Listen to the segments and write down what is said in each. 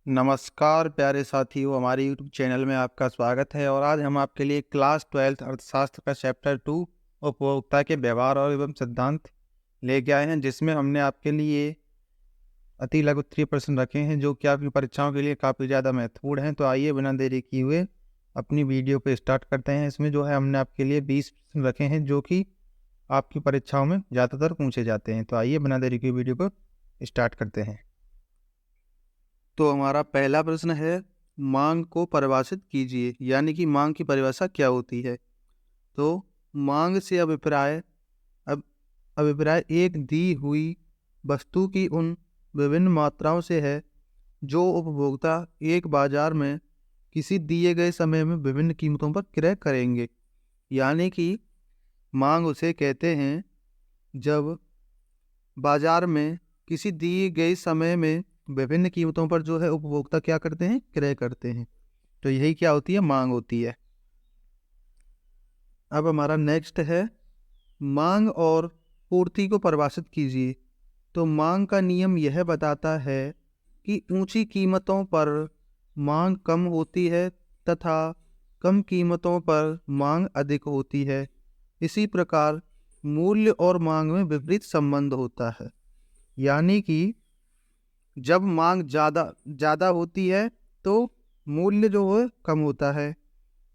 नमस्कार प्यारे साथियों, हमारे यूट्यूब चैनल में आपका स्वागत है। और आज हम आपके लिए क्लास 12th अर्थशास्त्र का चैप्टर 2 उपभोक्ता के व्यवहार और एवं सिद्धांत लेके आए हैं, जिसमें हमने आपके लिए अति लघु उत्तरीय प्रश्न रखे हैं जो कि आपकी परीक्षाओं के लिए काफ़ी ज़्यादा महत्वपूर्ण हैं। तो आइए बिना देरी किए हुए अपनी वीडियो को स्टार्ट करते हैं। इसमें जो है हमने आपके लिए 20 प्रश्न रखे हैं जो कि आपकी परीक्षाओं में ज़्यादातर पूछे जाते हैं। तो आइए बिना देरी किए वीडियो को स्टार्ट करते हैं। तो हमारा पहला प्रश्न है, मांग को परिभाषित कीजिए। यानी कि मांग की परिभाषा क्या होती है। तो मांग से अभिप्राय एक दी हुई वस्तु की उन विभिन्न मात्राओं से है जो उपभोक्ता एक बाजार में किसी दिए गए समय में विभिन्न कीमतों पर क्रय करेंगे। यानी कि मांग उसे कहते हैं जब बाजार में किसी दिए गए समय में विभिन्न कीमतों पर जो है उपभोक्ता क्या करते हैं, क्रय करते हैं। तो यही क्या होती है, मांग होती है। अब हमारा नेक्स्ट है, मांग और पूर्ति को परिभाषित कीजिए। तो मांग का नियम यह बताता है कि ऊंची कीमतों पर मांग कम होती है तथा कम कीमतों पर मांग अधिक होती है। इसी प्रकार मूल्य और मांग में विपरीत संबंध होता है। यानी कि जब मांग ज़्यादा होती है तो मूल्य जो है कम होता है,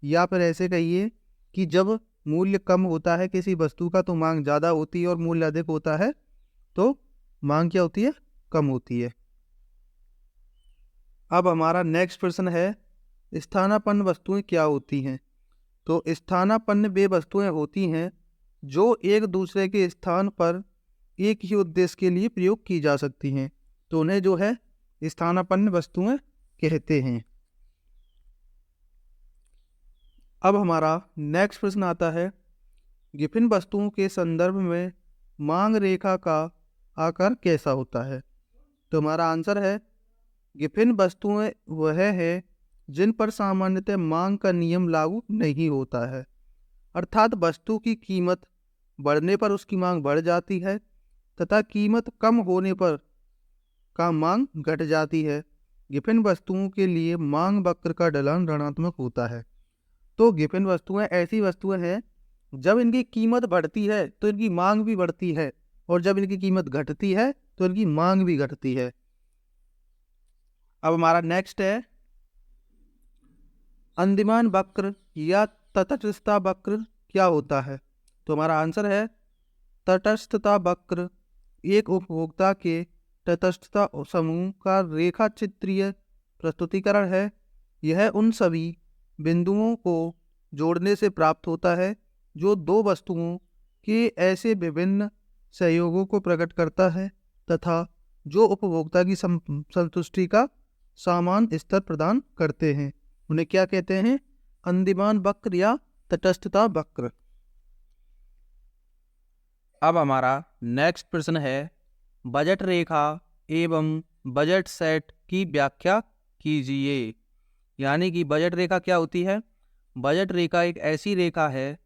या फिर ऐसे कहिए कि जब मूल्य कम होता है किसी वस्तु का तो मांग ज़्यादा होती है, और मूल्य अधिक होता है तो मांग क्या होती है, कम होती है। अब हमारा नेक्स्ट प्रश्न है, स्थानापन्न वस्तुएं क्या होती हैं। तो स्थानापन्न वे वस्तुएं होती हैं जो एक दूसरे के स्थान पर एक ही उद्देश्य के लिए प्रयोग की जा सकती हैं। तो उन्हें जो है स्थानापन्न वस्तुएं कहते हैं। अब हमारा नेक्स्ट प्रश्न आता है, गिफिन वस्तुओं के संदर्भ में मांग रेखा का आकार कैसा होता है। तो हमारा आंसर है, गिफिन वस्तुएं वह है जिन पर सामान्यतः मांग का नियम लागू नहीं होता है। अर्थात वस्तु की कीमत बढ़ने पर उसकी मांग बढ़ जाती है तथा कीमत कम होने पर का मांग घट जाती है। गिफिन वस्तुओं के लिए मांग वक्र का ढलान ऋणात्मक होता है। तो गिफिन वस्तुएं ऐसी वस्तुएं हैं जब इनकी कीमत बढ़ती है तो इनकी मांग भी बढ़ती है, और जब इनकी कीमत घटती है तो इनकी मांग भी घटती है। अब हमारा नेक्स्ट है, अंदिमान वक्र या तटस्थता वक्र क्या होता है। तो हमारा आंसर है, तटस्थता वक्र एक उपभोक्ता के तटस्थता समूह का रेखा चित्रीय प्रस्तुतिकरण है। यह उन सभी बिंदुओं को जोड़ने से प्राप्त होता है जो दो वस्तुओं के ऐसे विभिन्न सहयोगों को प्रकट करता है तथा जो उपभोक्ता की संतुष्टि का समान स्तर प्रदान करते हैं। उन्हें क्या कहते हैं, अंदिमान वक्र या तटस्थता वक्र। अब हमारा नेक्स्ट प्रश्न है, बजट रेखा एवं बजट सेट की व्याख्या कीजिए। यानी कि बजट रेखा क्या होती है। बजट रेखा एक ऐसी रेखा है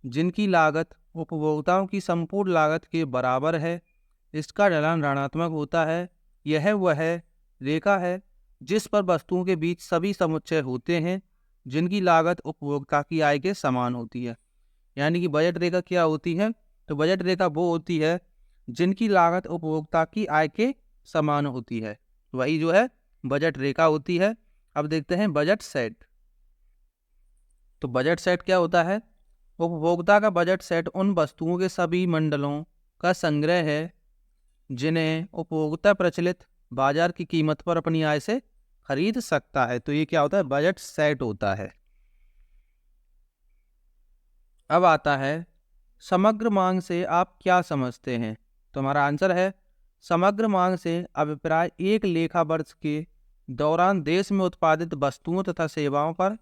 जिनकी लागत उपभोक्ताओं की संपूर्ण लागत के बराबर है। इसका ढलान ऋणात्मक होता है। यह वह रेखा है जिस पर वस्तुओं के बीच सभी समुच्चय होते हैं जिनकी लागत उपभोक्ता की आय के समान होती है। यानी कि बजट रेखा क्या होती है, तो बजट रेखा वो होती है जिनकी लागत उपभोक्ता की आय के समान होती है, वही जो है बजट रेखा होती है। अब देखते हैं बजट सेट। तो बजट सेट क्या होता है, उपभोक्ता का बजट सेट उन वस्तुओं के सभी मंडलों का संग्रह है जिन्हें उपभोक्ता प्रचलित बाजार की कीमत पर अपनी आय से खरीद सकता है। तो ये क्या होता है, बजट सेट होता है। अब आता है, समग्र मांग से आप क्या समझते हैं। तो हमारा आंसर है, समग्र मांग से अभिप्राय एक लेखा वर्ष के दौरान देश में उत्पादित वस्तुओं तथा सेवाओं पर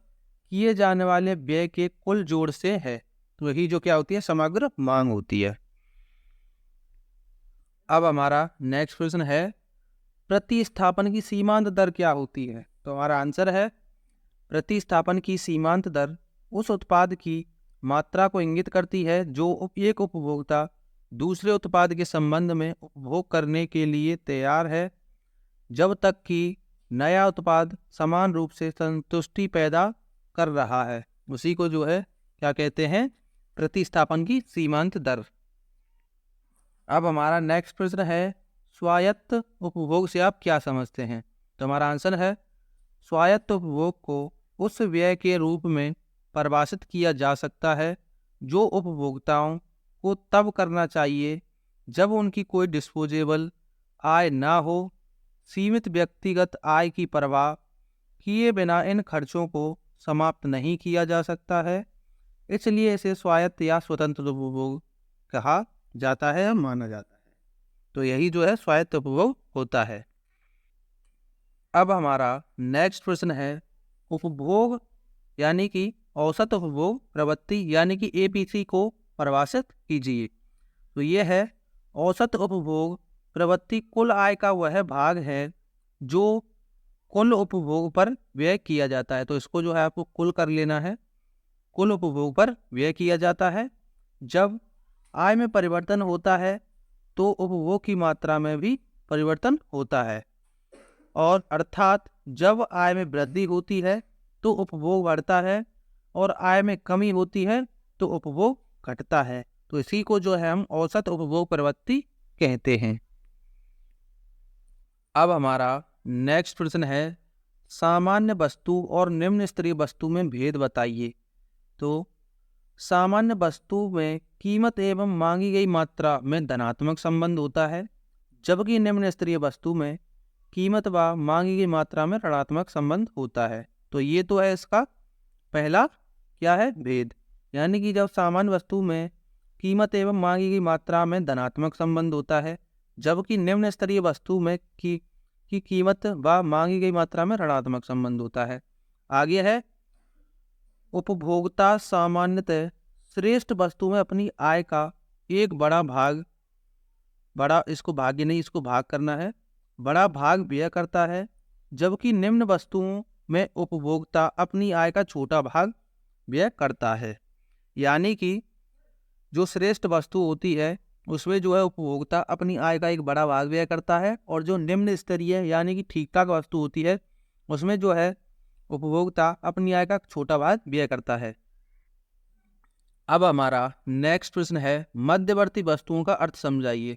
किए जाने वाले व्यय के कुल जोड़ से है। तो यही जो क्या होती है, समग्र मांग होती है। अब हमारा नेक्स्ट प्रश्न है, प्रतिस्थापन की सीमांत दर क्या होती है। तो हमारा आंसर है, प्रतिस्थापन की सीमांत दर उस उत्पाद की मात्रा को इंगित करती है जो एक उपभोक्ता दूसरे उत्पाद के संबंध में उपभोग करने के लिए तैयार है, जब तक कि नया उत्पाद समान रूप से संतुष्टि पैदा कर रहा है, उसी को जो है क्या कहते हैं, प्रतिस्थापन की सीमांत दर। अब हमारा नेक्स्ट प्रश्न है, स्वायत्त उपभोग से आप क्या समझते हैं? तो हमारा आंसर है, स्वायत्त उपभोग को उस व्यय के रूप में परिभाषित किया जा सकता है जो उपभोक्ताओं को तब करना चाहिए जब उनकी कोई डिस्पोजेबल आय ना हो। सीमित व्यक्तिगत आय की परवाह किए बिना इन खर्चों को समाप्त नहीं किया जा सकता है, इसलिए इसे स्वायत्त या स्वतंत्र उपभोग कहा जाता है या माना जाता है। तो यही जो है स्वायत्त उपभोग होता है। अब हमारा नेक्स्ट प्रश्न है, उपभोग यानी कि औसत उपभोग प्रवृत्ति यानी कि एपीसी को परिभाषित कीजिए। तो ये है, औसत उपभोग प्रवृत्ति कुल आय का वह भाग है जो कुल उपभोग पर व्यय किया जाता है। तो इसको जो है आपको कुल कर लेना है, कुल उपभोग पर व्यय किया जाता है। जब आय में परिवर्तन होता है तो उपभोग की मात्रा में भी परिवर्तन होता है, और अर्थात जब आय में वृद्धि होती है तो उपभोग बढ़ता है और आय में कमी होती है तो उपभोग घटता है। तो इसी को जो है हम औसत उपभोग प्रवृत्ति कहते हैं। अब हमारा नेक्स्ट प्रश्न है, सामान्य वस्तु और निम्न स्तरीय वस्तु में भेद बताइए। तो सामान्य वस्तु में कीमत एवं मांगी गई मात्रा में धनात्मक संबंध होता है, जबकि निम्न स्तरीय वस्तु में कीमत व मांगी गई मात्रा में ऋणात्मक संबंध होता है। तो ये तो है इसका पहला क्या है, भेद। यानी कि जब सामान्य वस्तु में कीमत एवं मांगी गई मात्रा में धनात्मक संबंध होता है, जबकि निम्न स्तरीय वस्तु में की कीमत व मांगी गई मात्रा में ऋणात्मक संबंध होता है। आगे है, उपभोक्ता सामान्यतः श्रेष्ठ वस्तु में अपनी आय का एक बड़ा भाग, बड़ा इसको भाग्य नहीं, इसको भाग करना है, बड़ा भाग व्यय करता है, जबकि निम्न वस्तुओं में उपभोक्ता अपनी आय का छोटा भाग व्यय करता है। यानी कि जो श्रेष्ठ वस्तु होती है उसमें जो है उपभोक्ता अपनी आय का एक बड़ा भाग व्यय करता है, और जो निम्न स्तरीय यानी कि ठीक ठाक वस्तु होती है उसमें जो है उपभोक्ता अपनी आय का छोटा भाग व्यय करता है। अब हमारा नेक्स्ट प्रश्न है, मध्यवर्ती वस्तुओं का अर्थ समझाइए।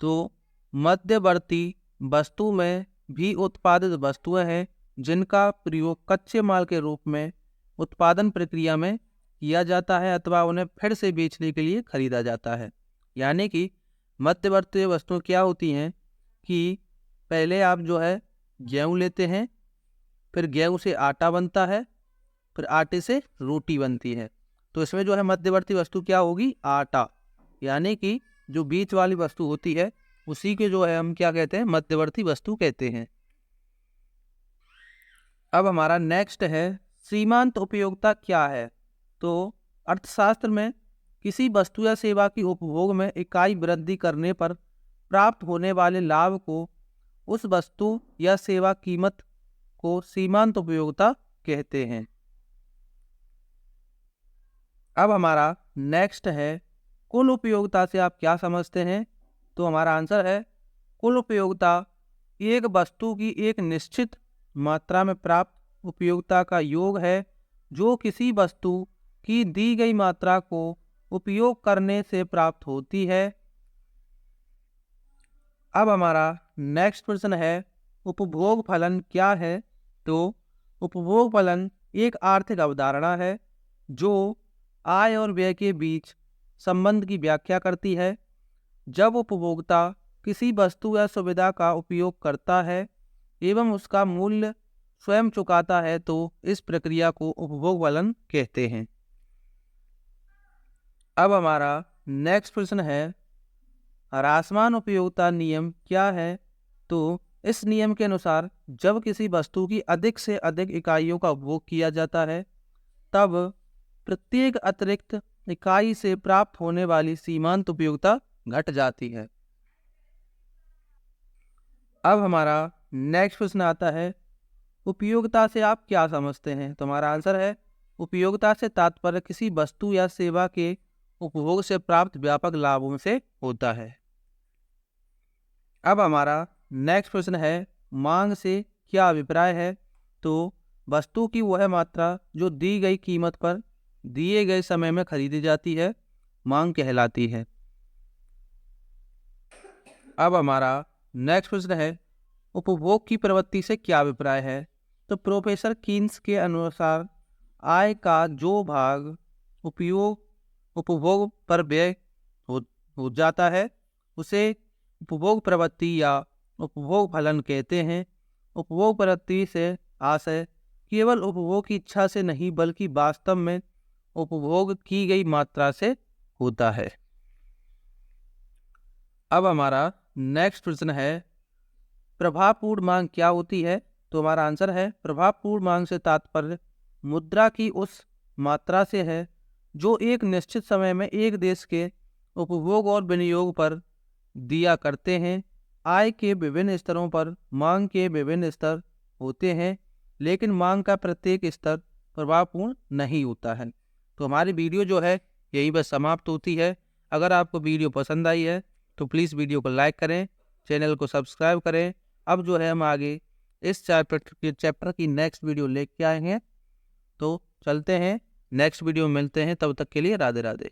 तो मध्यवर्ती वस्तु में भी उत्पादित वस्तुएं हैं जिनका प्रयोग कच्चे माल के रूप में उत्पादन प्रक्रिया में किया जाता है अथवा उन्हें फिर से बेचने के लिए खरीदा जाता है। यानी कि मध्यवर्ती वस्तुएं क्या होती हैं कि पहले आप जो है गेहूँ लेते हैं, फिर गेहूँ से आटा बनता है, फिर आटे से रोटी बनती है। तो इसमें जो है मध्यवर्ती वस्तु क्या होगी, आटा। यानी कि जो बीच वाली वस्तु होती है उसी के जो है हम क्या कहते हैं, मध्यवर्ती वस्तु कहते हैं। अब हमारा नेक्स्ट है, सीमांत उपयोगिता क्या है। तो अर्थशास्त्र में किसी वस्तु या सेवा की उपभोग में इकाई वृद्धि करने पर प्राप्त होने वाले लाभ को उस वस्तु या सेवा कीमत को सीमांत उपयोगिता कहते हैं। अब हमारा नेक्स्ट है, कुल उपयोगिता से आप क्या समझते हैं। तो हमारा आंसर है, कुल उपयोगिता एक वस्तु की एक निश्चित मात्रा में प्राप्त उपयोगिता का योग है जो किसी वस्तु की दी गई मात्रा को उपयोग करने से प्राप्त होती है। अब हमारा नेक्स्ट प्रश्न है, उपभोग फलन क्या है। तो उपभोग फलन एक आर्थिक अवधारणा है जो आय और व्यय के बीच संबंध की व्याख्या करती है। जब उपभोक्ता किसी वस्तु या सुविधा का उपयोग करता है एवं उसका मूल्य स्वयं चुकाता है तो इस प्रक्रिया को उपभोग फलन कहते हैं। अब हमारा नेक्स्ट प्रश्न है, ह्रासमान उपयोगिता नियम क्या है। तो इस नियम के अनुसार जब किसी वस्तु की अधिक से अधिक इकाइयों का उपभोग किया जाता है तब प्रत्येक अतिरिक्त इकाई से प्राप्त होने वाली सीमांत उपयोगिता घट जाती है। अब हमारा नेक्स्ट प्रश्न आता है, उपयोगिता से आप क्या समझते हैं। तो हमारा आंसर है, उपयोगिता से तात्पर्य किसी वस्तु या सेवा के उपभोग से प्राप्त व्यापक लाभों से होता है। अब हमारा नेक्स्ट प्रश्न है, मांग से क्या अभिप्राय है? तो वस्तु की वह मात्रा जो दी गई कीमत पर दिए गए समय में खरीदी जाती है मांग कहलाती है। अब हमारा नेक्स्ट प्रश्न है, उपभोग की प्रवृत्ति से क्या अभिप्राय है? तो प्रोफेसर कीन्स के अनुसार आय का जो भाग उपभोग पर व्यय हो जाता है उसे उपभोग प्रवृत्ति या उपभोग फलन कहते हैं। उपभोग प्रवृत्ति से आशय केवल उपभोग की इच्छा से नहीं बल्कि वास्तव में उपभोग की गई मात्रा से होता है। अब हमारा नेक्स्ट प्रश्न है, प्रभावपूर्ण मांग क्या होती है? तो हमारा आंसर है, प्रभावपूर्ण मांग से तात्पर्य मुद्रा की उस मात्रा से है जो एक निश्चित समय में एक देश के उपभोग और विनियोग पर दिया करते हैं। आय के विभिन्न स्तरों पर मांग के विभिन्न स्तर होते हैं, लेकिन मांग का प्रत्येक स्तर प्रभावपूर्ण नहीं होता है। तो हमारी वीडियो जो है यहीं पर समाप्त होती है। अगर आपको वीडियो पसंद आई है तो प्लीज़ वीडियो को लाइक करें, चैनल को सब्सक्राइब करें। अब जो है हम आगे इस चैप्टर की नेक्स्ट वीडियो लेके आए हैं, तो चलते हैं नेक्स्ट वीडियो में मिलते हैं। तब तक के लिए राधे राधे।